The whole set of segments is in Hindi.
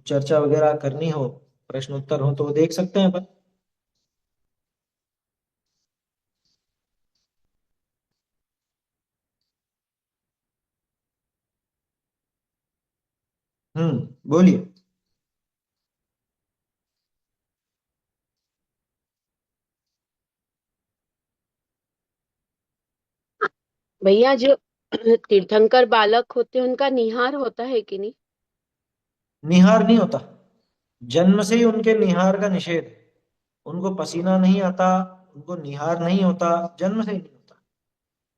कुछ चर्चा वगैरह करनी हो, प्रश्न उत्तर हो, तो वो देख सकते हैं अपन। बोलिए। भैया, जो तीर्थंकर बालक होते हैं उनका निहार होता है कि नहीं? निहार नहीं होता। जन्म से ही उनके निहार का निषेध है। उनको पसीना नहीं आता, उनको निहार नहीं होता, जन्म से ही नहीं होता।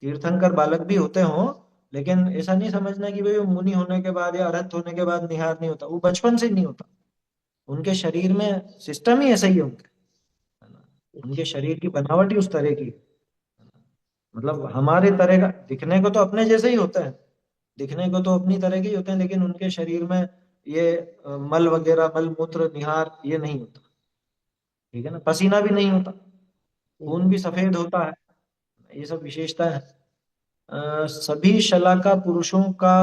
तीर्थंकर बालक भी होते हों, लेकिन ऐसा नहीं समझना कि भाई वो मुनि होने के बाद या अरहंत होने के बाद निहार नहीं होता। वो बचपन से ही नहीं होता। उनके शरीर में सिस्टम ही ऐसा ही है उनका, है ना? उनके शरीर की बनावट ही उस तरह की है। मतलब हमारे तरह का दिखने को तो अपने जैसे ही होता है, दिखने को तो अपनी तरह के ही होते हैं, लेकिन उनके शरीर में ये मल वगैरह, मल मूत्र निहार ये नहीं होता। ठीक है ना? पसीना भी नहीं होता, खून भी सफेद होता है। ये सब विशेषता है। सभी शलाका पुरुषों का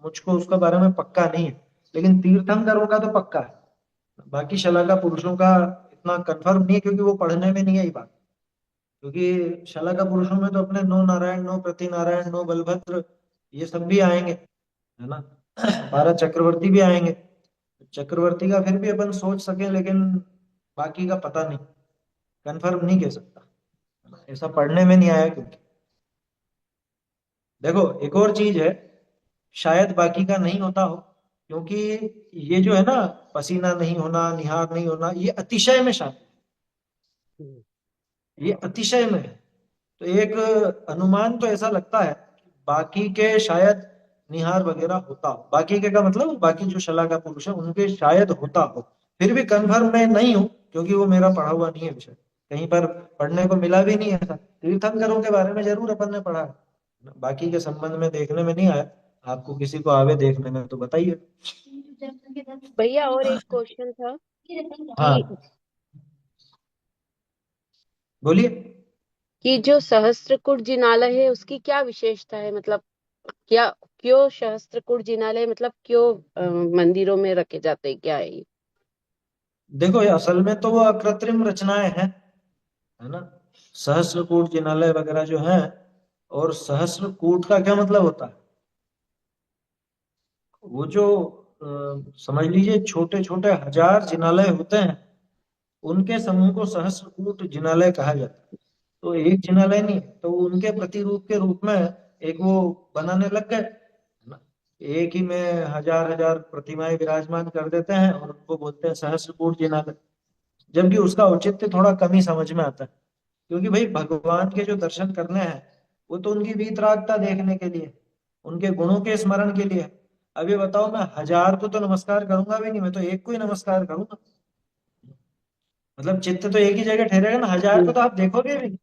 मुझको उसका बारे में पक्का नहीं है, लेकिन तीर्थंकरों का तो पक्का है। बाकी शलाका पुरुषों का इतना कंफर्म नहीं है, क्योंकि वो पढ़ने में नहीं आई बात। क्योंकि शलाका पुरुषों में तो अपने नो नारायण, नो प्रति नारायण, नो बलभद्र, ये सब भी आएंगे, है ना? भारत चक्रवर्ती भी आएंगे। चक्रवर्ती का फिर भी अपन सोच सके, लेकिन बाकी का पता नहीं, कंफर्म नहीं कह सकता। ऐसा पढ़ने में नहीं आया। क्योंकि देखो, एक और चीज है, शायद बाकी का नहीं होता हो, क्योंकि ये जो है ना, पसीना नहीं होना, निहार नहीं होना, ये अतिशय में शामिल है। ये अतिशय में है। तो एक अनुमान तो ऐसा लगता है कि बाकी के शायद निहार वगैरह होता हो। बाकी के का मतलब बाकी जो शलाका पुरुष है उनके शायद होता हो। फिर भी कंफर्म मैं नहीं हूँ, क्योंकि वो मेरा पढ़ा हुआ नहीं है विषय। कहीं पर पढ़ने को मिला भी नहीं है ऐसा। तीर्थंकरों के बारे में जरूर अपन ने पढ़ा है, बाकी के संबंध में देखने में नहीं आया। आपको किसी को आवे देखने में तो बताइए। भैया, और एक क्वेश्चन था कि हाँ, बोलिए। जो सहस्त्रकुट जिनालय है उसकी क्या विशेषता है? मतलब क्या, क्यों सहस्त्रकुट जिनालय, मतलब क्यों मंदिरों में रखे जाते हैं, क्या है ये? देखो, ये असल में तो वो अकृत्रिम रचनाएं हैं, है ना? सहस्त्रकूट जिनालय वगैरह जो है। और सहस्त्रकूट का क्या मतलब होता है? वो जो समझ लीजिए छोटे छोटे हजार जिनालय होते हैं, उनके समूह को सहस्त्रकूट जिनालय कहा जाता है। तो एक जिनालय नहीं, तो वो उनके प्रतिरूप के रूप में एक वो बनाने लग गए, है ना? एक ही में हजार हजार प्रतिमाएं विराजमान कर देते हैं और उनको बोलते हैं सहस्त्रकूट जिनालय। जबकि उसका औचित्य थोड़ा कम ही समझ में आता है। क्योंकि भाई भगवान के जो दर्शन करने हैं, वो तो उनकी वीतरागता देखने के लिए, उनके गुणों के स्मरण के लिए। अभी बताओ, मैं हजार को तो नमस्कार करूंगा भी नहीं, मैं तो एक को ही नमस्कार करूंगा। मतलब चित्त तो एक ही जगह ठहरेगा ना, हजार को हम्म। तो आप देखोगे भी नहीं।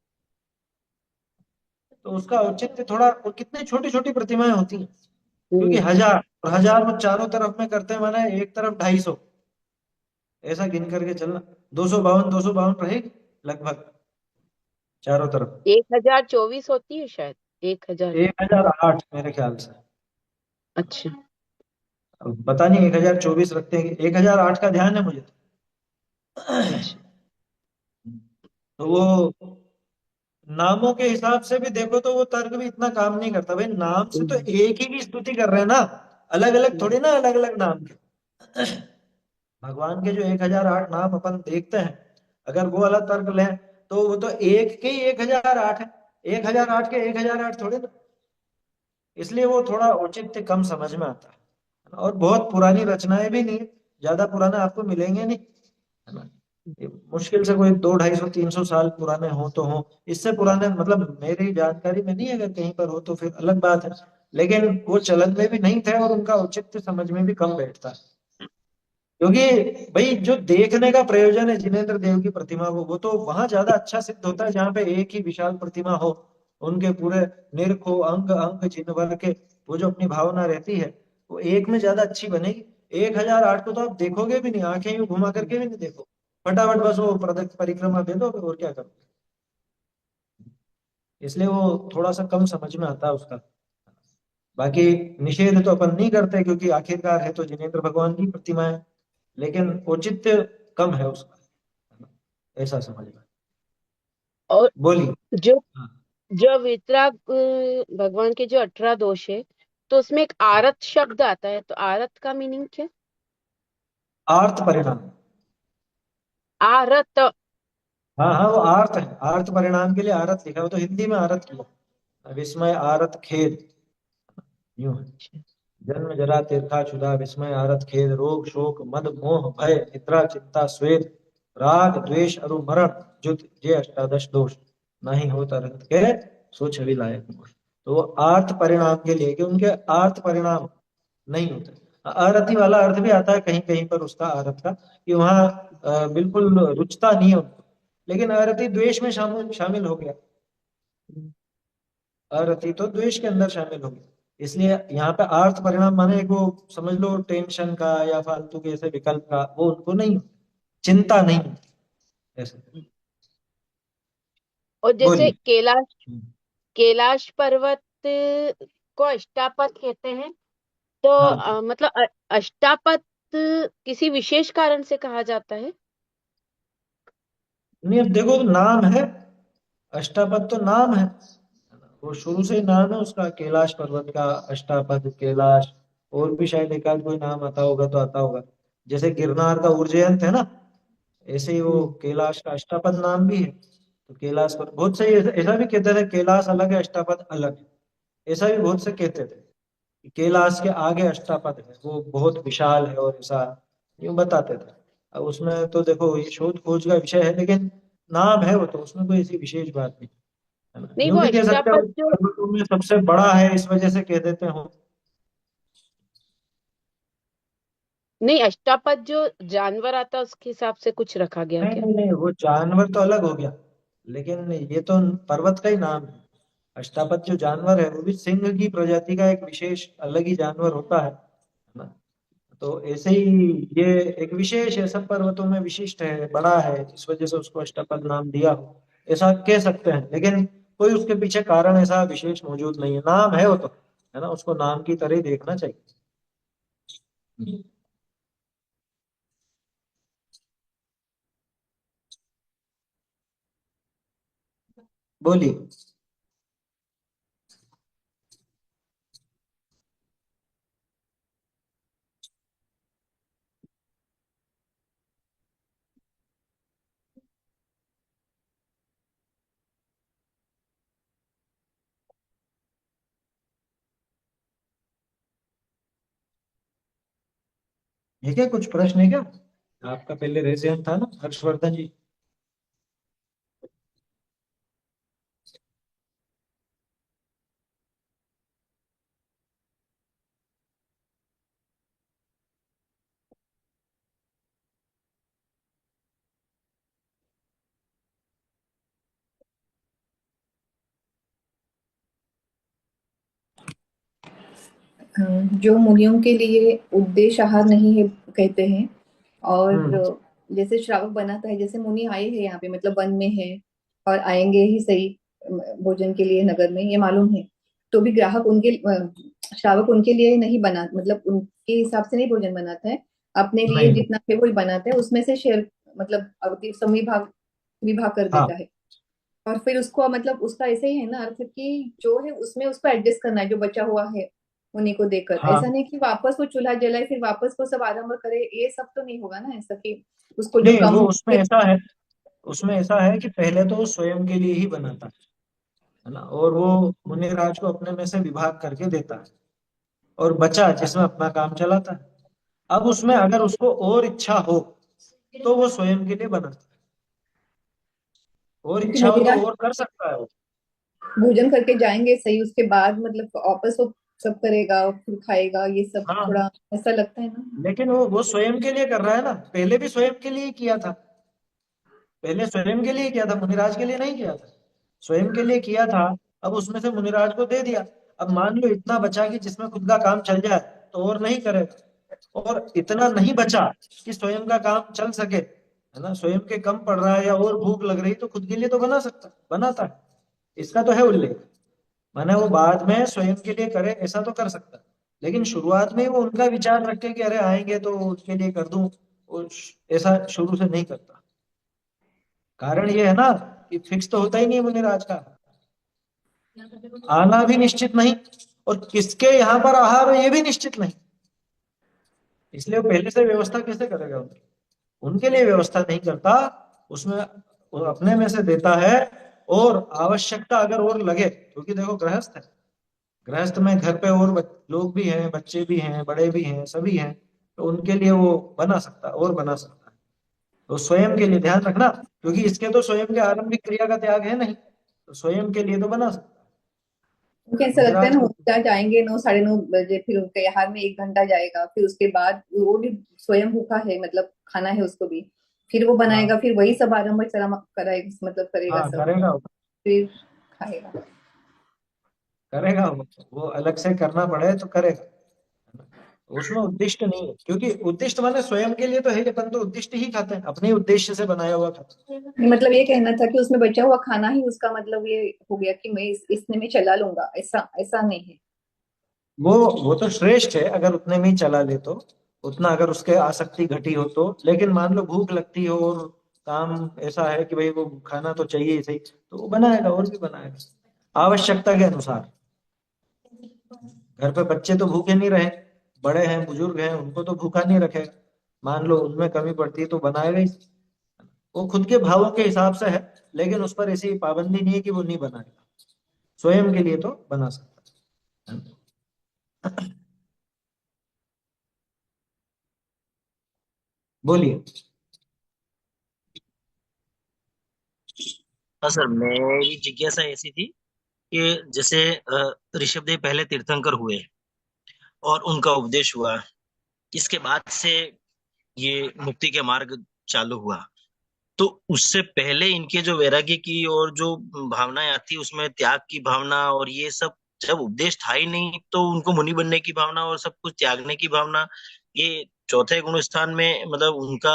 तो उसका औचित्य थोड़ा, और कितनी छोटी छोटी प्रतिमाएं होती हैं। क्योंकि हम्म। हजार, और हजार को चारों तरफ में करते हैं, माना एक तरफ 250, ऐसा गिन करके चलना। 252, 252 रहेगी लगभग चारों तरफ। 1024 होती है शायद। 1000। 1008 मेरे ख्याल से। अच्छा। अब पता नहीं 1024 रखते हैं कि 1008 का ध्यान है मुझे तो। अच्छा। तो वो नामों के हिसाब से भी देखो तो वो तर्क भी इतना काम नहीं करता। भाई नाम से तो हम्म। एक ही की स्तुति कर रहे हैं ना, अलग अलग हम्म। थोड़ी ना, अलग अलग नाम के। भगवान के जो 1008 नाम अपन देखते हैं, अगर वो वाला तर्क लें, तो वो तो एक के ही 1008 है। 1008 के 1008 थोड़े ना। इसलिए वो थोड़ा औचित्य कम समझ में आता है। और बहुत पुरानी रचनाएं भी नहीं है, ज्यादा पुराना आपको मिलेंगे नहीं, है ना? ये मुश्किल से कोई 200, 250, 300 साल पुराने हो तो हो। इससे पुराने मतलब मेरी जानकारी में नहीं है, अगर कहीं पर हो तो फिर अलग बात है। लेकिन वो चलन में भी नहीं थे, और उनका औचित्य समझ में भी कम बैठता है। क्योंकि भाई जो देखने का प्रयोजन है जिनेन्द्र देव की प्रतिमा को, वो तो वहां ज्यादा अच्छा सिद्ध होता है जहाँ पे एक ही विशाल प्रतिमा हो, उनके पूरे निरख हो, अंग अंग चिन्ह वर्ग के, वो जो अपनी भावना रहती है, वो एक में ज्यादा अच्छी बनेगी। 1008 को तो आप देखोगे भी नहीं, आंखें यूं घुमा करके भी नहीं देखो, फटाफट बस वो प्रदक्षिण परिक्रमा दे दो और क्या करोगे। इसलिए वो थोड़ा सा कम समझ में आता है उसका। बाकी निषेध तो अपन नहीं करते, क्योंकि आखिरकार है तो जिनेंद्र भगवान की प्रतिमा है, लेकिन औचित्य कम है उसका, है ना? ऐसा समझना। और बोलिए। जो हाँ। जो वितराग भगवान के जो 18 दोष है, तो उसमें एक आरत शब्द आता है, तो आरत का मीनिंग क्या? आर्त परिणाम। आरत। हाँ हाँ, वो आर्त है, आर्त परिणाम के लिए आरत लिखा हो, तो हिंदी में आरत किया, विस्मय आरत खेद, यूं है। जन्म जरा तीर्था क्षुधा विस्मय आरत खेद रोग शोक मद मोह भय निद्रा चिंता स्वेद राग द्वेष अरु मरण जुत ये अष्टादश दोष नहीं होता रंत के सो छवि लायक मोक्ष। तो वो आर्त परिणाम के लिए, कि उनके आर्त परिणाम नहीं होते। आरति वाला अर्थ भी आता है कहीं कहीं पर उसका, आरत का, कि वहाँ बिल्कुल रुचता नहीं है उनको, लेकिन आरति द्वेष में शामिल शामिल हो गया, अरति तो द्वेष के अंदर शामिल होगी। इसलिए यहाँ पे आर्थ परिणाम माने एक वो, समझ लो टेंशन का या फालतू के ऐसे विकल्प का, वो उनको नहीं होती, चिंता नहीं होती ऐसे। और जैसे बोलिए। कैलाश हम्म। कैलाश पर्वत को अष्टापद कहते हैं, तो हाँ, मतलब अष्टापद किसी विशेष कारण से कहा जाता है? नहीं अब देखो नाम है, अष्टापद तो नाम है, वो शुरू से ही नाम है उसका, कैलाश पर्वत का अष्टापद कैलाश। और भी शायद एक आध कोई नाम आता होगा तो आता होगा, जैसे गिरनार का उज्जयंत है ना, ऐसे ही वो हम्म। कैलाश का अष्टापद नाम भी है। तो कैलाश पर बहुत सही, ऐसा भी कहते थे कैलाश अलग है अष्टापद अलग है, ऐसा भी बहुत से कहते थे कि कैलाश के आगे अष्टापद है, वो बहुत विशाल है और ऐसा यूं बताते थे। अब उसमें तो देखो ये शोध खोज का विषय है, लेकिन नाम है वो, तो उसमें कोई ऐसी विशेष बात नहीं, है ना? नहीं, वो यूं भी कह सकते हो अष्टापद जो पर्वतों में सबसे बड़ा है इस वजह से कह देते हो। नहीं, अष्टापद जो जानवर आता है उसके हिसाब से कुछ रखा गया नहीं क्या? नहीं नहीं, वो जानवर तो अलग हो गया, लेकिन ये तो पर्वत का ही नाम है। अष्टापद जो जानवर है वो भी सिंह की प्रजाति का एक विशेष अलग ही जानवर होता है ना? तो ऐसे ही ये एक विशेष है, सब पर्वतों में विशिष्ट है, बड़ा है, इस वजह से उसको अष्टापद नाम दिया हो, ऐसा कह सकते हैं, लेकिन कोई उसके पीछे कारण ऐसा विशेष मौजूद नहीं है, नाम है वो तो, है ना, उसको नाम की तरह ही देखना चाहिए। बोलिए। ये क्या कुछ प्रश्न है क्या? आपका पहले रेज हैंड था ना हर्षवर्धन जी। जो मुनियों के लिए उपदेश आहार नहीं है कहते हैं। हम्म। और जैसे श्रावक बनाता है, जैसे मुनि आए हैं यहाँ पे, मतलब वन में है और आएंगे ही सही भोजन के लिए नगर में, ये मालूम है। तो भी ग्राहक उनके श्रावक उनके लिए नहीं बना, मतलब उनके हिसाब से नहीं भोजन बनाता है, अपने लिए नहीं नहीं। जितना है वही बनाता है, उसमें से शेयर, मतलब अवधि समविभाग विभाग कर हाँ देता है। और फिर उसको, मतलब उसका ऐसे ही है ना अर्थ, कि जो है उसमें उसको एडजस्ट करना है, जो बचा हुआ है उन्हीं को देकर। ऐसा हाँ। नहीं कि वापस वो चूल्हा जलाए फिर वापस वो सब आरंभ करे, ये सब तो नहीं होगा ना ऐसा, कि उसको जो नहीं कम वो उसमें फिर। ऐसा है, उसमें ऐसा है कि पहले तो वो स्वयं के लिए ही बनाता है ना, और वो मुनिराज को अपने में से विभाग करके देता है, और बचा जिसमें अपना काम चलाता है। अब उसमें अगर उसको और इच्छा हो तो वो स्वयं के लिए बनाता है, और क्योंकि इच्छा हो तो मुनिराज और कर सकता है वो। भोजन करके जाएंगे सही, उसके बाद मतलब वापस वो सब करेगा फिर खाएगा, ये सब हाँ, थोड़ा ऐसा लगता है ना। लेकिन वो स्वयं के लिए कर रहा है ना, पहले भी स्वयं के लिए ही किया था, पहले स्वयं के लिए किया था, मुनिराज के लिए नहीं किया था, स्वयं के लिए किया था। अब उसमें से मुनिराज को दे दिया। अब मान लो इतना बचा कि जिसमें खुद का काम चल जाए तो और नहीं करेगा, और इतना नहीं बचा कि स्वयं का काम चल सके, है ना, स्वयं के कम पड़ रहा है या और भूख लग रही तो खुद के लिए तो बना सकता, बनाता है, इसका तो है उल्लेख। माने वो बाद में स्वयं के लिए करे ऐसा तो कर सकता है, लेकिन शुरुआत में ही वो उनका विचार रखे कि अरे आएंगे तो उसके लिए कर दूं, वो ऐसा शुरू से नहीं करता। कारण ये है ना कि फिक्स तो होता ही नहीं मुनिराज का, आना भी निश्चित नहीं, और किसके यहाँ पर आहार हो ये भी निश्चित नहीं। इसलिए वो पहले से व्यवस्था कैसे करेगा उनकी, उनके लिए व्यवस्था नहीं करता, उसमें वो अपने में से देता है। और आवश्यकता अगर और लगे, क्योंकि देखो गृहस्थ है, गृहस्थ में घर पे और लोग भी हैं, बच्चे भी हैं, बड़े भी हैं, सभी हैं, तो उनके लिए वो बना सकता है और बना सकता है। तो स्वयं के लिए ध्यान रखना, क्योंकि इसके तो स्वयं के आरंभिक क्रिया का त्याग है नहीं, तो स्वयं के लिए तो बना सकता है। मुझे ऐसा लगता है मुनिराज ना, को मुनिराज आएंगे 9 साढ़े 9 बजे, फिर उनके यहाँ में 1 घंटा जाएगा, फिर उसके बाद वो भी स्वयं भूखा है, मतलब खाना है उसको भी, फिर वो हाँ बनाएगा, फिर वही सब आरंभ कराएगा, मतलब करेगा हाँ सब, करेगा, फिर खाएगा। करेगा वो अलग से करना पड़े तो करेगा, उसमें उद्दिष्ट नहीं है, क्योंकि उद्दिष्ट माने स्वयं के लिए तो है, अपन तो उद्दिष्ट ही खाते हैं, अपने उद्देश्य से बनाया हुआ खाते हैं। मतलब ये कहना था कि उसमें बचा हुआ खाना ही उसका मतलब ये हो गया कि मैं इसने में चला लूंगा, ऐसा ऐसा नहीं है। वो वो तो श्रेष्ठ है अगर उतने में ही चला ले तो, उतना अगर उसके आसक्ति घटी हो तो। लेकिन मान लो भूख लगती हो और काम ऐसा है कि भाई वो खाना तो चाहिए ही सही, तो वो बनाएगा और भी बनाएगा आवश्यकता के अनुसार। घर पे बच्चे तो भूखे नहीं रहे, बड़े हैं बुजुर्ग हैं उनको तो भूखा नहीं रखेगा, मान लो उनमें कमी पड़ती है तो बनाएगा ही। वो खुद के भावों के हिसाब से है, लेकिन उस पर ऐसी पाबंदी नहीं है कि वो नहीं बनाएगा, स्वयं के लिए तो बना सकता है। बोलिए। हाँ सर, मेरी जिज्ञासा ऐसी थी कि जैसे ऋषभदेव पहले तीर्थंकर हुए और उनका उपदेश हुआ, इसके बाद से ये मुक्ति के मार्ग चालू हुआ, तो उससे पहले इनके जो वैराग्य की और जो भावनाएं आती उसमें त्याग की भावना और ये सब, जब उपदेश था ही नहीं तो उनको मुनि बनने की भावना और सब कुछ त्यागने की भावना, ये चौथे गुण स्थान में मतलब उनका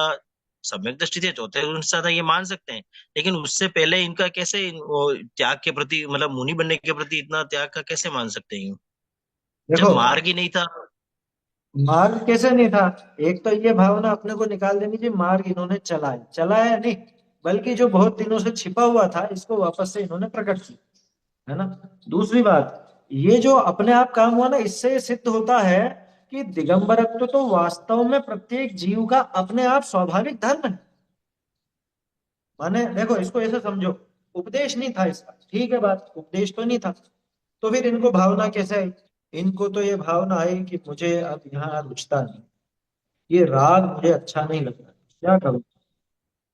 सम्यक दृष्टि थे, चौथे गुण स्थान था ये मान सकते हैं। लेकिन उससे पहले इनका कैसे वो त्याग के प्रति मतलब मुनि बनने के प्रति इतना त्याग का कैसे मान सकते हैं, जब देखो मार्ग ही नहीं था। मार्ग कैसे नहीं था, एक तो ये भावना अपने को निकाल देनी चाहिए, मार्ग इन्होंने चलाया चलाया नहीं, बल्कि जो बहुत दिनों से छिपा हुआ था इसको वापस से इन्होंने प्रकट किया, है ना। दूसरी बात, ये जो अपने आप काम हुआ ना, इससे सिद्ध होता है कि दिगंबरत्व तो वास्तव में प्रत्येक जीव का अपने आप स्वाभाविक धर्म है। माने देखो इसको ऐसे समझो, उपदेश नहीं था इसका, ठीक है बात, उपदेश तो नहीं था, तो फिर इनको भावना कैसे आई, इनको तो ये भावना आई कि मुझे अब यहाँ रुचता नहीं, ये राग मुझे अच्छा नहीं लगता, क्या करूं।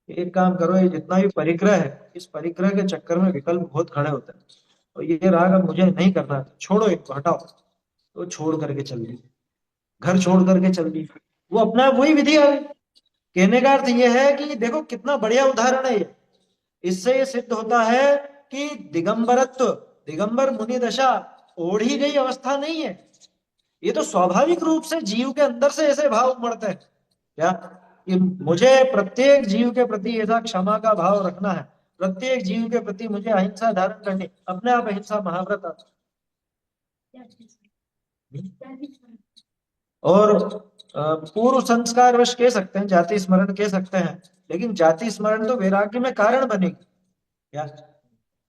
एक काम करो, ये जितना भी परिग्रह है, इस परिग्रह के चक्कर में विकल्प बहुत खड़े होते हैं, और ये राग अब मुझे नहीं करना, छोड़ो इनको हटाओ, तो छोड़ करके चल दी, घर छोड़ करके चल दी, वो अपना वही विधि आ गई। कहने का अर्थ ये है कि देखो कितना बढ़िया उदाहरण है ये, इससे ये सिद्ध होता है कि दिगंबरत्व, दिगंबर मुनि दशा ओढ़ी गई अवस्था नहीं है, ये तो स्वाभाविक रूप से जीव के अंदर से ऐसे भाव उमड़ते हैं, क्या कि मुझे प्रत्येक जीव के प्रति ऐसा क्षमा का भाव रखना है, प्रत्येक जीव के प्रति मुझे अहिंसा धारण करनी, अपने आप अहिंसा महाव्रत आता है। और पूर्व संस्कार वश कह सकते हैं, जाति स्मरण कह सकते हैं, लेकिन जाति स्मरण तो वैराग्य में कारण बनेगी, क्या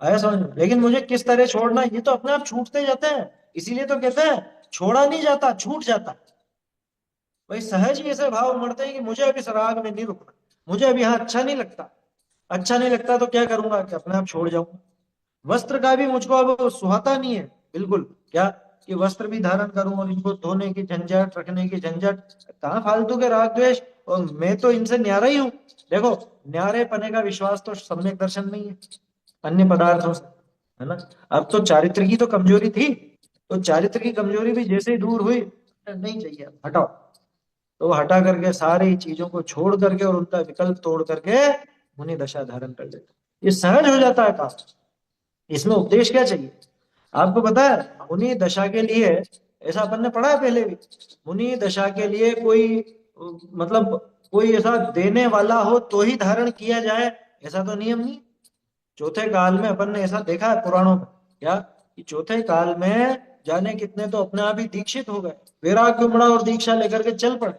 आया समझ में? लेकिन मुझे किस तरह छोड़ना, ये तो अपने आप छूटते जाते हैं, इसीलिए तो कहते हैं छोड़ा नहीं जाता, छूट जाता। भाई सहज ही ऐसे भाव उमड़ते हैं कि मुझे अभी इस राग में नहीं रुकना, मुझे अभी यहाँ अच्छा नहीं लगता, अच्छा नहीं लगता तो क्या करूंगा कि अपने आप छोड़ जाऊंगा। वस्त्र का भी मुझको अब सुहाता नहीं है बिल्कुल, क्या कि वस्त्र भी धारण करूं और इनको धोने की झंझट, रखने की झंझट, कहाँ फालतू के राग द्वेष, और मैं तो इनसे न्यारा ही हूं। देखो न्यारे पने का विश्वास तो सम्यक दर्शन में ही है, अन्य पदार्थों से, है ना। अब तो चारित्र की तो कमजोरी थी, तो चारित्र की कमजोरी भी जैसे ही दूर हुई, नहीं चाहिए हटाओ, तो वो हटा करके सारी चीजों को छोड़ करके और उनका विकल्प तोड़ करके मुनि दशा धारण कर लेते, ये सहज हो जाता है काम। इसमें उपदेश क्या चाहिए, आपको पता है मुनि दशा के लिए, ऐसा अपन ने पढ़ा है पहले भी, मुनि दशा के लिए कोई मतलब कोई ऐसा देने वाला हो तो ही धारण किया जाए, ऐसा तो नियम नहीं। चौथे काल में अपन ने ऐसा देखा है पुराणों में, क्या कि चौथे काल में जाने कितने तो अपने आप ही दीक्षित हो गए, वैराग्य उमड़ा और दीक्षा लेकर के चल पड़े।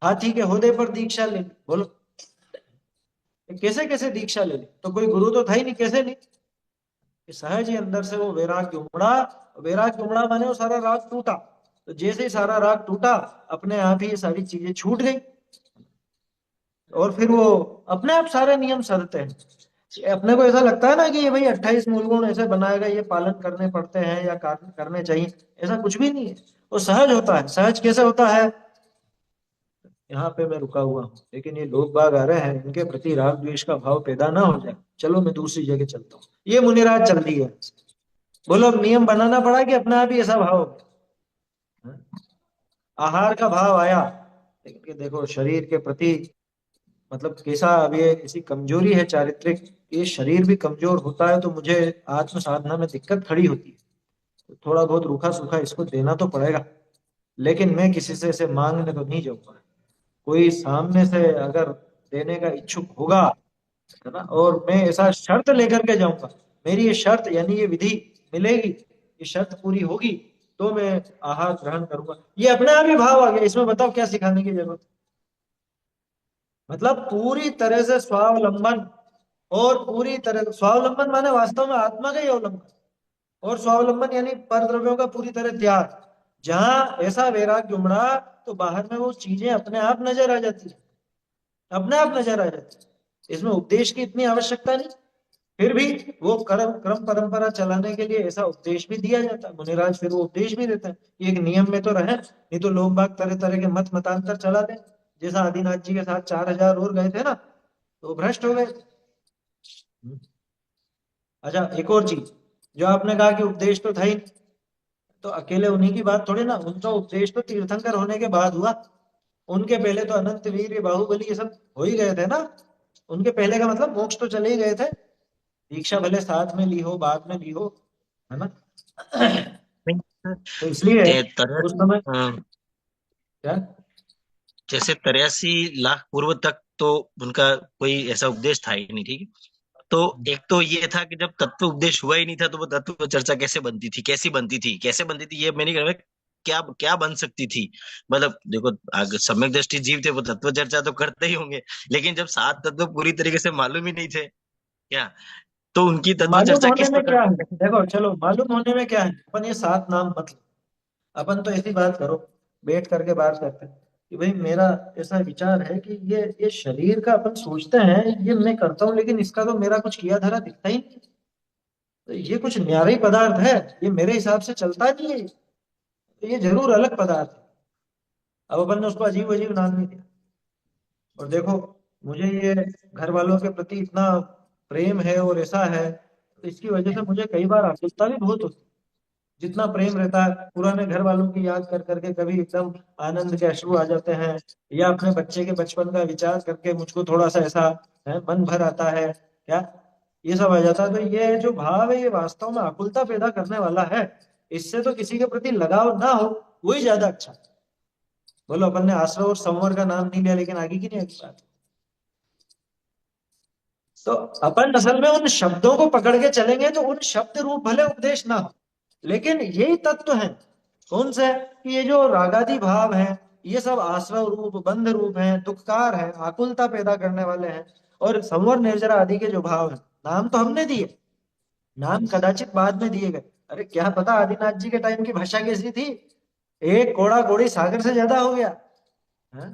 हाथी के होदे पर दीक्षा ले ली। बोलो कैसे कैसे दीक्षा ले ली? तो कोई गुरु तो था ही नहीं, कैसे नहीं? कि सहज ही अंदर से वो वैराग्य उमड़ा। वैराग्य उमड़ा माने वो सारा राग टूटा। तो जैसे ही सारा राग टूटा, अपने आप ही ये सारी चीजें छूट गई, और फिर वो अपने आप सारे नियम सधते हैं। अपने को ऐसा लगता है ना कि ये भाई 28 मूल गुण ऐसे बनाएगा, ये पालन करने पड़ते हैं या करने चाहिए, ऐसा कुछ भी नहीं है। वो सहज होता है। सहज कैसे होता है? यहाँ पे मैं रुका हुआ हूँ, लेकिन ये लोग बाग आ रहे हैं, इनके प्रति राग द्वेष का भाव पैदा ना हो जाए। चलो मैं दूसरी जगह चलता हूँ। ये मुनिराज चल रही है। बोलो अब नियम बनाना पड़ा कि अपने आप ही ऐसा भाव हो गया? आहार का भाव आया, लेकिन ये देखो शरीर के प्रति मतलब कैसा, अब ये ऐसी कमजोरी है चारित्रिक, ये शरीर भी कमजोर होता है तो मुझे आत्म साधना में दिक्कत खड़ी होती है। तो थोड़ा बहुत रूखा सूखा इसको देना तो पड़ेगा, लेकिन मैं किसी से इसे मांगने तो नहीं जाऊंगा। कोई सामने से अगर देने का इच्छुक होगा, है ना, और मैं ऐसा शर्त लेकर के जाऊंगा, मेरी ये शर्त यानी ये विधि मिलेगी, ये शर्त पूरी होगी, तो मैं आहार ग्रहण करूंगा। ये अपने आप ही भाव आ गया। इसमें बताओ क्या सिखाने की जरूरत? मतलब पूरी तरह से स्वावलंबन, और पूरी तरह स्वावलंबन माने वास्तव में आत्मा का ही अवलंबन, और स्वावलंबन यानी पर द्रव्यों का पूरी तरह त्याग। जहां ऐसा वैराग्य उमड़ा, तो बाहर में वो चीजें अपने आप नजर आ जाती है, अपने आप नजर आ जाती है। इसमें उपदेश की इतनी आवश्यकता नहीं। फिर भी वो क्रम क्रम परंपरा चलाने के लिए ऐसा उपदेश भी दिया जाता है। मुनिराज फिर वो उपदेश भी देते हैं कि एक नियम में तो रहे, नहीं तो लोग बाग तरह तरह के मत मतांतर चला दें। जैसा आदिनाथ जी के साथ 4,000 और गए थे ना, तो वो भ्रष्ट हो गए। अच्छा एक और चीज, जो आपने कहा कि उपदेश तो था ही नहीं, तो अकेले उन्हीं की बात थोड़ी ना, उनका उपदेश तो तीर्थंकर होने के बाद हुआ। उनके पहले तो अनंत वीर, ये बाहुबली, ये सब हो ही गए थे ना। उनके पहले का मतलब मोक्ष तो चले ही गए थे। दीक्षा भले साथ में ली हो, बाद में ली हो, है ना। तो इसलिए उस समय क्या, जैसे 83 लाख पूर्व तक तो उनका कोई ऐसा उपदेश था ही नहीं, ठीक है। तो एक तो ये था कि जब तत्व उपदेश हुआ ही नहीं था, तो वो तत्व चर्चा कैसे बनती थी, कैसी बनती थी, कैसे बनती थी, ये मैं नहीं कह रहा। क्या क्या बन सकती थी? मतलब देखो, अगर सम्यक दृष्टि जीव थे, वो तत्व चर्चा तो करते ही होंगे, लेकिन जब 7 तत्व पूरी तरीके से मालूम ही नहीं थे क्या, तो उनकी तत्व मालूम चर्चा होने किस में प्रकार क्या है? की? देखो चलो, मालूम होने में क्या है, अपन ये 7 नाम मतलब, अपन तो ऐसी बात करो, बैठ करके बात करते हैं कि भाई मेरा ऐसा विचार है कि ये शरीर का अपन सोचते हैं ये मैं करता हूँ, लेकिन इसका तो मेरा कुछ किया धरा दिखता ही नहीं। तो ये कुछ न्यारी पदार्थ है, ये मेरे हिसाब से चलता नहीं है। तो ये जरूर अलग पदार्थ है। अब अपन ने उसको अजीब अजीब नाम नहीं दिया। और देखो, मुझे ये घर वालों के प्रति इतना प्रेम है और ऐसा है, तो इसकी वजह से मुझे कई बार आकुलता भी बहुत होती है। जितना प्रेम रहता है, पुराने घर वालों की याद कर करके कभी एकदम आनंद के अश्रु आ जाते हैं, या अपने बच्चे के बचपन का विचार करके मुझको थोड़ा सा ऐसा है, मन भर आता है क्या, ये सब आ जाता है। तो ये जो भाव है, ये वास्तव में आकुलता पैदा करने वाला है। इससे तो किसी के प्रति लगाव ना हो, वही ज्यादा अच्छा। बोलो, अपन ने आश्रव और संवर का नाम नहीं लिया, लेकिन आगे की नहीं आगे बात। तो अपन असल में उन शब्दों को पकड़ के चलेंगे, तो उन शब्द रूप भले उपदेश ना हो, लेकिन यही तत्व है। कौन से? कि ये जो रागादि भाव है, ये सब आश्रव रूप, बंध रूप है, दुखकार है, आकुलता पैदा करने वाले हैं। और संवर निर्जरा आदि के जो भाव है, नाम तो हमने दिए, नाम कदाचित बाद में दिए गए। अरे क्या पता आदिनाथ जी के टाइम की भाषा कैसी थी, एक कोड़ा कोड़ी सागर से ज्यादा हो गया। हाँ?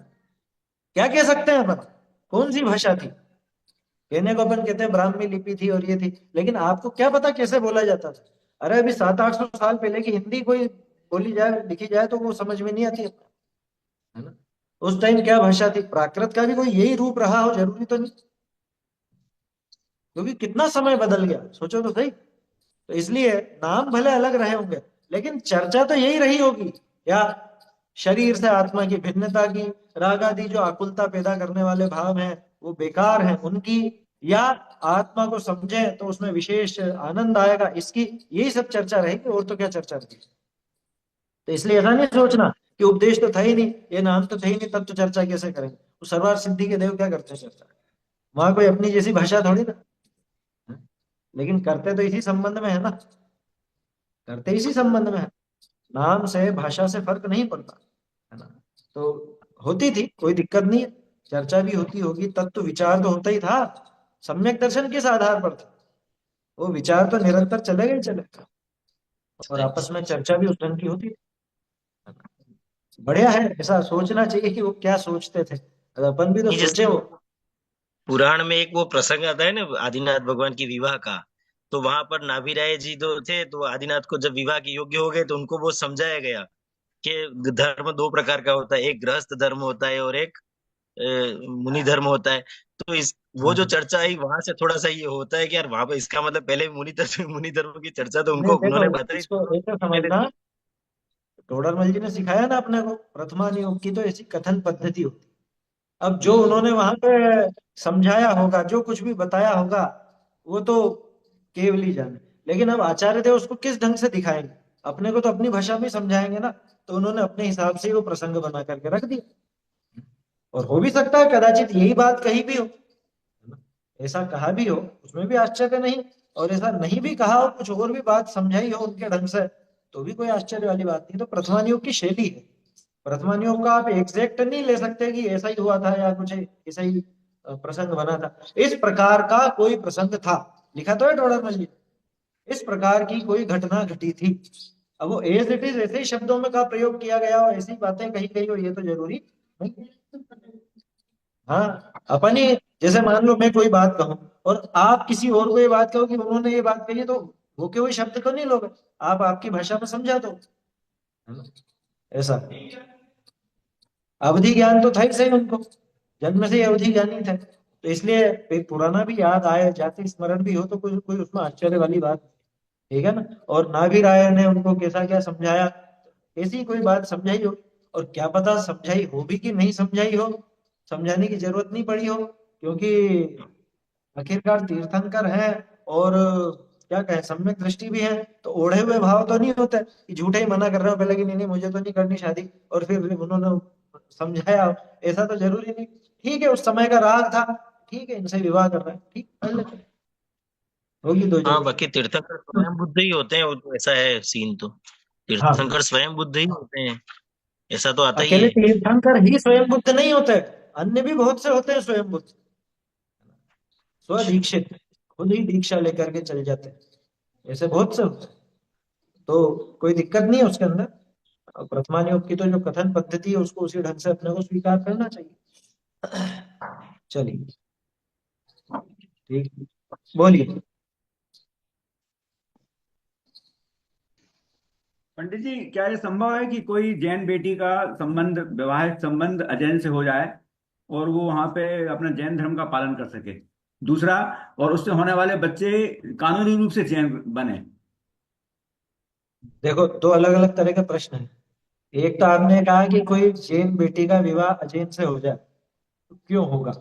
क्या कह सकते हैं अपन, कौन सी भाषा थी? कहने को अपन कहते हैं ब्राह्मी लिपि थी और ये थी, लेकिन आपको क्या पता कैसे बोला जाता था? अरे अभी 700-800 साल पहले की हिंदी कोई बोली जाए, लिखी जाए, तो वो समझ में नहीं आती है ना। उस टाइम क्या भाषा थी? प्राकृत का भी कोई यही रूप रहा हो जरूरी तो नहीं, क्योंकि कितना समय बदल गया, सोचो तो सही। तो इसलिए नाम भले अलग रहे होंगे, लेकिन चर्चा तो यही रही होगी। या शरीर से आत्मा की भिन्नता की, राग आदि जो आकुलता पैदा करने वाले भाव हैं वो बेकार हैं उनकी, या आत्मा को समझे तो उसमें विशेष आनंद आएगा, इसकी यही सब चर्चा रहेगी, और तो क्या चर्चा रहेगी। तो इसलिए ऐसा नहीं सोचना कि उपदेश तो था ही नहीं, ये नाम तो थे ही नहीं, तब तो चर्चा कैसे करेंगे। तो सर्वार सिद्धि के देव क्या करते हैं चर्चा? वहां कोई अपनी जैसी भाषा थोड़ी ना, लेकिन करते तो इसी संबंध में है ना। करते इसी संबंध में है। नाम से भाषा से फर्क नहीं पड़ता, है ना। तो होती थी, कोई दिक्कत नहीं है, चर्चा भी होती होगी, तत्व विचार तो होता ही था। सम्यक दर्शन किस आधार पर था? वो विचार तो निरंतर चलेगा ही चलेगा, और आपस में चर्चा भी उस ढंग की होती थी। बढ़िया है, ऐसा सोचना चाहिए कि वो क्या सोचते थे, अपन भी तो नहीं, सोचे जैसे वो। पुराण में एक वो प्रसंग आता है ना आदिनाथ भगवान की विवाह का। तो वहां पर नाभिराय जी जो थे, तो आदिनाथ को जब विवाह के योग्य हो गए तो उनको वो समझाया गया कि धर्म दो प्रकार का होता है, एक गृहस्थ धर्म होता है और एक मुनि धर्म होता है। तो इस वो हाँ जो हाँ। चर्चा आई वहां से थोड़ा सा ये होता है कि यार वहां पे इसका मतलब पहले मुनि धर्म की चर्चा तो नहीं उनको देखो, उन्होंने बताई थी इसको तो ऐसा पहले समझना, टोडरमल जी ने सिखाया ना अपने को, प्रथमा नियोग की तो ऐसी कथन पद्धति होती। अब जो उन्होंने वहां पे समझाया होगा, जो कुछ भी बताया होगा, वो तो केवल ही जाने। लेकिन अब आचार्य देव उसको किस ढंग से दिखाएंगे? अपने को तो अपनी भाषा में समझाएंगे ना। तो उन्होंने अपने हिसाब से ही वो प्रसंग बना करके रख दिया। और हो भी सकता है कदाचित यही बात कही भी हो, ऐसा कहा भी हो, उसमें भी आश्चर्य नहीं। और ऐसा नहीं भी कहा हो, कुछ और भी बात समझाई हो उनके ढंग से, तो भी कोई आश्चर्य वाली बात नहीं। तो प्रथमा नियोग की शैली है। प्रथमा नियोग का आप एग्जैक्ट नहीं ले सकते कि ऐसा ही हुआ था या कुछ ऐसा ही प्रसंग बना था। इस प्रकार का कोई प्रसंग था, लिखा तो है टोडरमल जी, इस प्रकार की कोई घटना घटी थी। अब वो एज इट इज ऐसे ही शब्दों में का प्रयोग किया गया हो, ऐसी बातें कही गई हो, ये तो जरूरी नहीं। हाँ, अपन ही, जैसे मान लो मैं कोई बात कहूं और आप किसी और को ये बात कहो कि उन्होंने ये बात कही है, तो वो के वही शब्द को नहीं लोगे, आप आपकी भाषा में समझा दो, है ना। ऐसा अवधि ज्ञान तो था ही सही उनको, जन्म से ही अवधि ज्ञानी थे, तो इसलिए एक पुराना भी याद आए, जाति स्मरण भी हो, तो कोई कोई उसमें आश्चर्य वाली बात, ठीक है ना। और नाभि राय ने उनको कैसा क्या समझाया, ऐसी कोई बात समझाई हो। और क्या पता समझाई हो भी कि नहीं समझाई हो, समझाने की जरूरत नहीं पड़ी हो, क्योंकि आखिरकार तीर्थंकर है, और क्या कहें, सम्यक दृष्टि भी है। तो ओढ़े हुए भाव तो नहीं होते कि झूठे ही मना कर रहे हो पहले कि नहीं नहीं मुझे तो नहीं करनी शादी, और फिर उन्होंने समझाया, ऐसा तो जरूरी नहीं। ठीक है, उस समय का राग था, ठीक है, इनसे विवाह कर रहे हैं, ठीक कर लेते हैं। होगी दो हाँ, जगह। बाकी तीर्थंकर स्वयं बुद्ध ही होते हैं, वो तो ऐसा है सीन तो। हाँ, तीर्थंकर स्वयं बुद्ध ही होते हैं, ऐसा तो आता ही अकेले है। तीर्थंकर ही स्वयं बुद्ध नहीं होते, अन्य भी बहुत से होते हैं स्वयं बुद्ध, स्वदीक्षित, खुद ही दीक्षा लेकर के चल जाते हैं, ऐसे बहुत से होते हैं। तो कोई दिक्कत नहीं है उसके अंदर। और प्रथमा नियोग की तो जो कथन पद्धति है, उसको उसी ढंग से अपने को स्वीकार करना चाहिए। चलिए, ठीक, बोलिए। पंडित जी, क्या ये संभव है कि कोई जैन बेटी का संबंध, वैवाहिक संबंध अजैन से हो जाए और वो वहां पे अपना जैन धर्म का पालन कर सके? दूसरा, और उससे होने वाले बच्चे कानूनी रूप से जैन बने? देखो, दो अलग अलग तरह के प्रश्न हैं। एक तो आपने कहा कि कोई जैन बेटी का विवाह अजैन से हो जाए, तो क्यों होगा?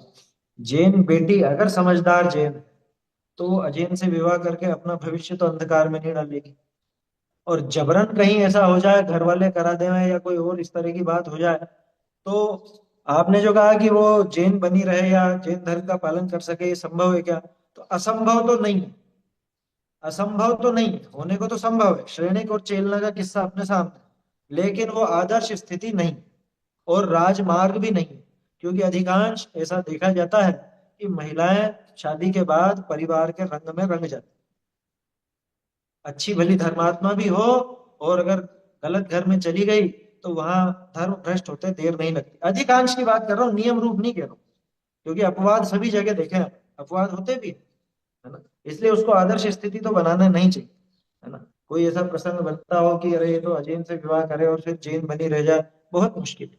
जैन बेटी अगर समझदार जैन है, तो वो अजैन से विवाह करके अपना भविष्य तो अंधकार में नहीं डालेगी। और जबरन कहीं ऐसा हो जाए, घर वाले करा दें या कोई और इस तरह की बात हो जाए, तो आपने जो कहा कि वो जैन बनी रहे या जैन धर्म का पालन कर सके, ये संभव है क्या? तो असंभव तो नहीं है, असंभव तो नहीं है, होने को तो संभव है। श्रेणिक और चेलना का किस्सा अपने सामने, लेकिन वो आदर्श स्थिति नहीं और राजमार्ग भी नहीं, क्योंकि अधिकांश ऐसा देखा जाता है कि महिलाएं शादी के बाद परिवार के रंग में रंग जाती, अच्छी भली धर्मात्मा भी हो, और अगर गलत घर में चली गई तो वहां धर्म भ्रष्ट होते देर नहीं लगती। अधिकांश की बात कर रहा हूँ, नियम रूप नहीं कह रहा हूँ, क्योंकि अपवाद सभी जगह देखे हैं, अपवाद होते भी हैं, है ना। इसलिए उसको आदर्श स्थिति तो बनाना नहीं चाहिए, है ना। कोई ऐसा प्रसंग बनता हो कि अरे ये तो अजैन से विवाह करे और फिर जैन बनी रह जाए, बहुत मुश्किल,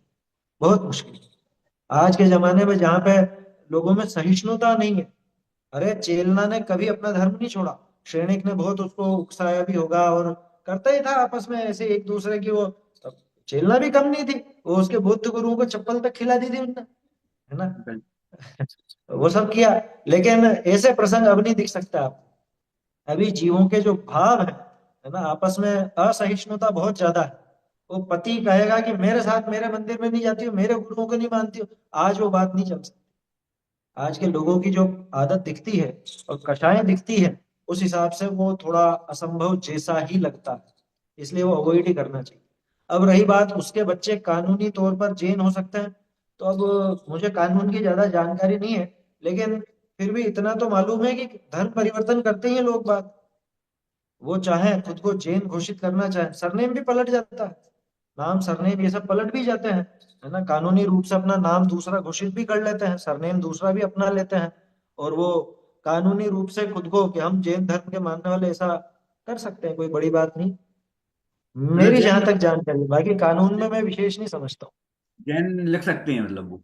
बहुत मुश्किल। आज के जमाने में जहाँ पे लोगों में सहिष्णुता नहीं है, अरे चेलना ने कभी अपना धर्म नहीं छोड़ा, श्रेणिक ने बहुत उसको उकसाया भी होगा, और करता ही था आपस में ऐसे एक दूसरे की वो। चेलना भी कम नहीं थी, वो उसके बुद्ध गुरुओं को चप्पल तक खिला दी थी उनने, है ना। वो सब किया, लेकिन ऐसे प्रसंग अब नहीं दिख सकता आप। अभी जीवों के जो भाव है ना, आपस में असहिष्णुता बहुत ज्यादा है। वो पति कहेगा कि मेरे साथ मेरे मंदिर में नहीं जाती हो, मेरे गुरुओं को नहीं मानती हो, आज वो बात नहीं चल सकती। आज के लोगों की जो आदत दिखती है और कषायें दिखती है, उस हिसाब से वो थोड़ा असंभव जैसा ही लगता है। इसलिए वो अवॉइड ही करना चाहिए। अब रही बात उसके बच्चे कानूनी तौर पर जैन हो सकते हैं, तो अब मुझे कानून की ज्यादा जानकारी नहीं है, लेकिन फिर भी इतना तो मालूम है कि धर्म परिवर्तन करते ही हैं लोग बात। वो चाहे खुद को जैन घोषित करना चाहे, सरनेम भी पलट जाता है, नाम सरनेम ये सब पलट भी जाते हैं, है ना। कानूनी रूप से अपना नाम दूसरा घोषित भी कर लेते हैं, सरनेम दूसरा भी अपना लेते हैं, और वो कानूनी रूप से खुद को कि हम जैन धर्म के मानने वाले ऐसा कर सकते हैं, कोई बड़ी बात नहीं। मतलब मेरी जहां जैन तक जानकारी है, बाकी कानून में मैं विशेष नहीं समझता हूँ। जैन लिख सकते हैं मतलब वो।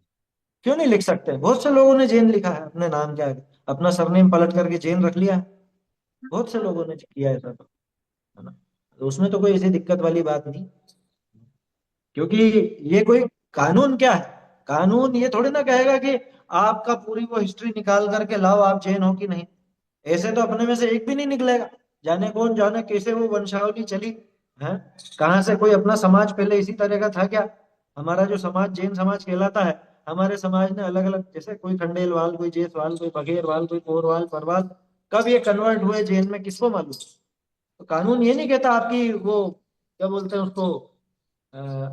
क्यों नहीं लिख सकते हैं? बहुत से लोगों ने जैन लिखा है अपने नाम के आगे, अपना सरनेम पलट करके जैन रख लिया है। बहुत से लोगों ने किया है ऐसा, तो है ना। तो उसमें तो कोई ऐसी दिक्कत वाली बात नहीं, क्योंकि ये कोई कानून क्या है, कानून ये थोड़ी ना कहेगा कि आपका पूरी वो हिस्ट्री निकाल करके लाओ आप जैन हो कि नहीं। ऐसे तो अपने में से एक भी नहीं निकलेगा, जाने कौन जाने कैसे वो वंशावली चली है, कहाँ से कोई अपना समाज पहले इसी तरह का था क्या। हमारा जो समाज जैन समाज कहलाता है, हमारे समाज ने अलग अलग, जैसे कोई खंडेलवाल, कोई जेसवाल, कोई बघेरवाल, कोई कोरवाल, परवाल, कब ये कन्वर्ट हुए जैन में किसको मालूम। तो कानून ये नहीं कहता आपकी वो क्या बोलते हैं उसको,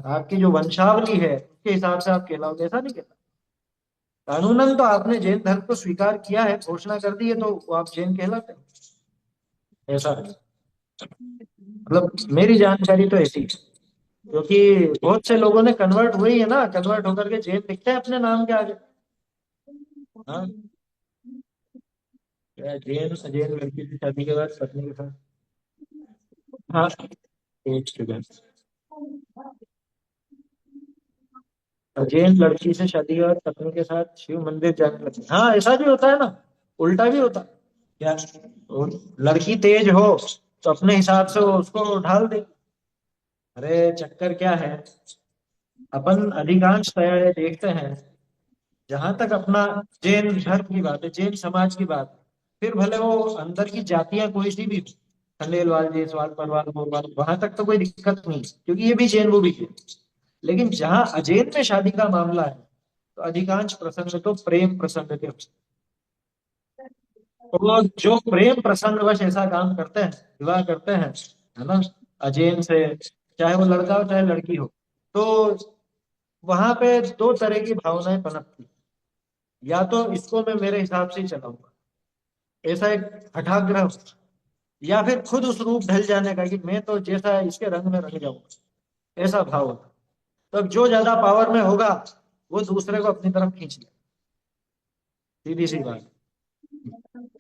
आपकी जो वंशावली है उसके हिसाब से आप कहलाओगे, ऐसा नहीं कहता। कानूनन तो आपने जैन धर्म को स्वीकार किया है, घोषणा कर दी है, तो वो आप जैन कहलाते हैं, ऐसा है। मतलब मेरी जानकारी तो ऐसी है, क्योंकि बहुत से लोगों ने कन्वर्ट हुए ही है ना, कन्वर्ट होकर के जैन लिखते हैं अपने नाम के आगे। हाँ, जैन जैन लड़की की शादी के बाद पत्नी के साथ, हाँ, एक सेकंड, जैन लड़की से शादी के बाद पत्नी के साथ शिव मंदिर जाने लगे। हाँ, ऐसा भी होता है ना, उल्टा भी होता है। क्या, वो लड़की तेज हो तो अपने हिसाब से वो उसको ढाल दे। अरे चक्कर क्या है, अपन अधिकांशतः ये देखते हैं, जहां तक अपना जैन धर्म की बात है, जैन समाज की बात है, फिर भले वो अंदर की जातियां कोई सी भी, खंडेलवाल, जायसवाल, परवाल, गोरवाल, वहां तक तो कोई दिक्कत नहीं, क्योंकि ये भी जैन वो भी जैन। लेकिन जहां अजैन में शादी का मामला है, तो अधिकांश प्रसंग तो प्रेम प्रसंग के होते हैं। तो जो प्रेम प्रसंगवश ऐसा काम करते हैं, विवाह करते हैं, है ना, अजैन से, चाहे वो लड़का हो चाहे लड़की हो, तो वहां पे दो तरह की भावनाएं पनपती। या तो इसको मैं मेरे हिसाब से ही चलाऊंगा, ऐसा एक हठाग्रह होता है, या फिर खुद उस रूप ढल जाने का कि मैं तो जैसा है इसके रंग में रंग जाऊंगा, ऐसा भाव होता है। तो जो ज्यादा पावर में होगा वो दूसरे को अपनी तरफ खींच ले, सीधी सी बात।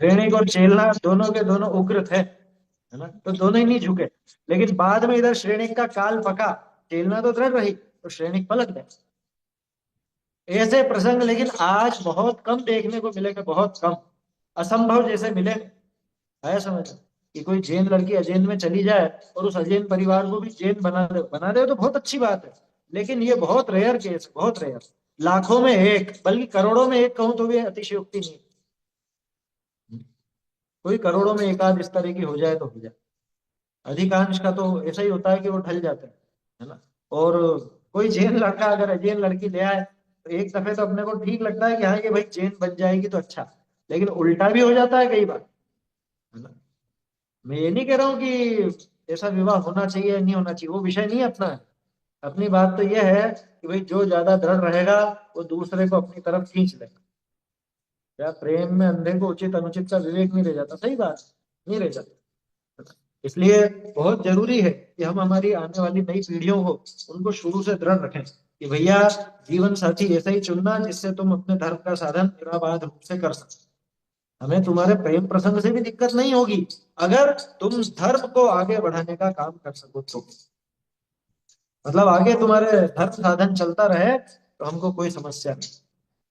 सैनिक और चेलना दोनों के दोनों उग्र थे, है ना, तो दोनों ही नहीं झुके। लेकिन बाद में इधर श्रेणिक का काल पका, चेलना तो दृढ़ रही तो श्रेणिक पलट गए। ऐसे प्रसंग लेकिन आज बहुत कम देखने को मिलेंगे, बहुत कम, असंभव जैसे मिले। आया समझ, कि कोई जैन लड़की अजैन में चली जाए और उस अजैन परिवार को भी जैन बना दे तो बहुत अच्छी बात है, लेकिन ये बहुत रेयर केस, बहुत रेयर, लाखों में एक, बल्कि करोड़ों में एक कहूं तो भी अतिशयोक्ति नहीं। कोई करोड़ों में एक आध इस तरह की हो जाए तो हो जाए, अधिकांश का तो ऐसा ही होता है कि वो ढल जाते हैं, है ना। और कोई जैन लड़का अगर अजैन लड़की ले आए तो एक दफे तो अपने को ठीक लगता है कि हाँ ये भाई जैन बन जाएगी तो अच्छा, लेकिन उल्टा भी हो जाता है कई बार, है ना। मैं ये नहीं कह रहा हूँ कि ऐसा विवाह होना चाहिए या नहीं होना चाहिए, वो विषय नहीं है अपना है। अपनी बात तो ये है कि भाई जो ज्यादा दृढ़ रहेगा वो दूसरे को अपनी तरफ खींच लेगा। क्या प्रेम में अंधे को उचित अनुचित का विवेक नहीं रह जाता, सही बात, नहीं रह जाता। इसलिए बहुत जरूरी है कि हम हमारी आने वाली नई पीढ़ियों को, उनको शुरू से दृढ़ रखें कि भैया जीवन साथी ऐसा ही चुनना जिससे तुम अपने धर्म का साधन निराबाध रूप से कर सको। हमें तुम्हारे प्रेम प्रसंग से भी दिक्कत नहीं होगी, अगर तुम धर्म को आगे बढ़ाने का काम कर सको तो। मतलब आगे तुम्हारे धर्म साधन चलता रहे तो हमको कोई समस्या नहीं।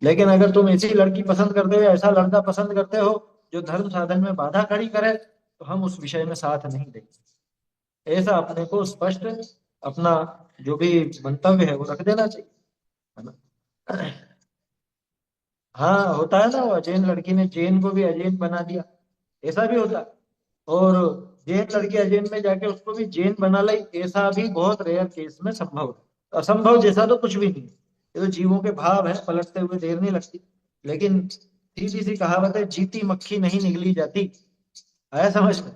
लेकिन अगर तुम ऐसी लड़की पसंद करते हो या ऐसा लड़का पसंद करते हो जो धर्म साधन में बाधा खड़ी करे, तो हम उस विषय में साथ नहीं देंगे। ऐसा अपने को स्पष्ट, अपना जो भी मंतव्य है वो रख देना चाहिए, है ना। हाँ, होता है ना, वो जैन लड़की ने जैन को भी अजैन बना दिया, ऐसा भी होता है। और जैन लड़की अजैन में जाके उसको भी जैन बना ली, ऐसा भी बहुत रेयर केस में संभव है। असंभव जैसा तो कुछ भी नहीं है, ये तो जीवों के भाव है, पलटते हुए देर नहीं लगती। लेकिन सीधी सी कहावत है, जीती मक्खी नहीं निगली जाती। आया समझ में।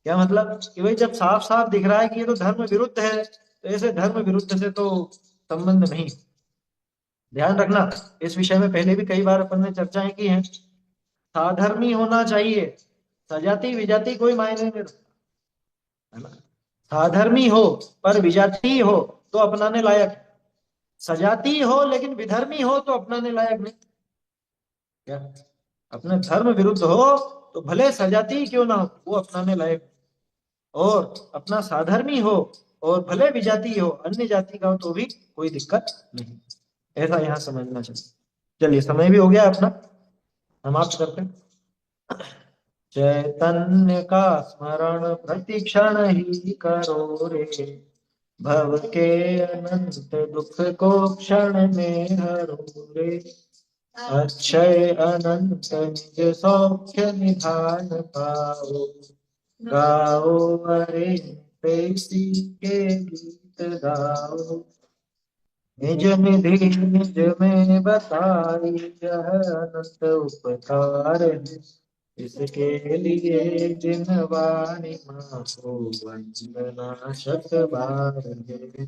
क्या मतलब कि भाई जब साफ साफ दिख रहा है कि ये तो धर्म विरुद्ध है, तो ऐसे धर्म विरुद्ध से तो संबंध नहीं। ध्यान रखना, इस विषय में पहले भी कई बार अपन ने चर्चाएं की हैं। साधर्मी होना चाहिए, सजाति विजाति कोई मायने नहीं रखता, है ना। साधर्मी हो पर विजाति हो तो अपनाने लायक है, सजाती हो लेकिन विधर्मी हो तो अपनाने लायक नहीं। क्या अपने धर्म विरुद्ध हो तो भले सजाती क्यों ना हो वो अपनाने लायक नहीं। और अपना साधर्मी हो और भले विजाती हो, अन्य जाति का हो तो भी कोई दिक्कत नहीं। ऐसा यहाँ समझना चाहिए। चलिए समय भी हो गया अपना, समाप्त करते हैं। चैतन्य का स्मरण प्रतिक्षण ही करो रे, भव के अनंत दुख को क्षण में हरो रे, अक्षय अनंत निज सौख्य निधान पाओ, गाओ अरे प्रेसी के गीत गाओ, निज निधि निज में बताई यह अनंत उपकार है, इसके लिए जिन वाणी माँ को वंदना शत बार है।